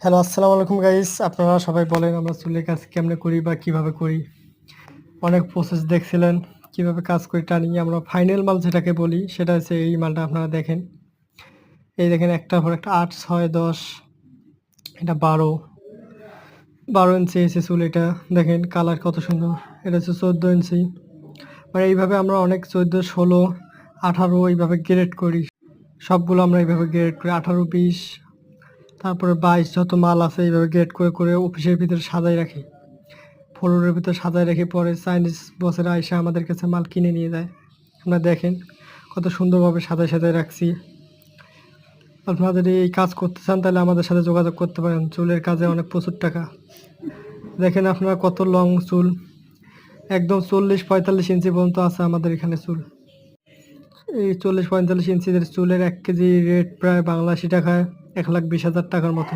Hello, আসসালামু আলাইকুম guys. আপনারা সবাই বলেন আমরা চুলের কাজ কেমনে করি বা কিভাবে করি। অনেক প্রসেস দেখছিলেন কিভাবে কাজ করি টানি। আমরা ফাইনাল মাল যেটাকে বলি সেটা হচ্ছে এই মালটা আপনারা দেখেন। এই দেখেন একটার পর একটা ৮, ৬, ১০, এটা ১২ ইঞ্চি এসে চুল এটা। দেখেন কালার কত সুন্দর। এটা হচ্ছে ১৪ ইঞ্চি। মানে এইভাবে আমরা অনেক ১৪, ১৬, ১৮ এইভাবে গ্রেড করি। সবগুলো আমরা এইভাবে গ্রেড করি ১৮, ২০, তারপরে ২২ যত মাল আছে এইভাবে গ্রেড করে অফিসের ভিতরে সাজায় রাখি। ফ্লোরের ভিতর সাজায় রেখে পরে চাইনিজ বসেরা আইসা আমাদের কাছে মাল কিনে নিয়ে যায়। আপনারা দেখেন কত সুন্দরভাবে সাজায় রাখছি। আপনারা যদি এই কাজ করতে চান তাহলে আমাদের সাথে যোগাযোগ করতে পারেন। চুলের কাজে অনেক প্রচুর টাকা। দেখেন আপনারা কত লং চুল, একদম ৪০-৪৫ ইঞ্চি পর্যন্ত আছে আমাদের এখানে চুল। এই ৪০-৪৫ ইঞ্চিদের চুলের ১ কেজি রেট প্রায় বাংলাদেশি টাকায় ১,২০,০০০ টাকার মতো।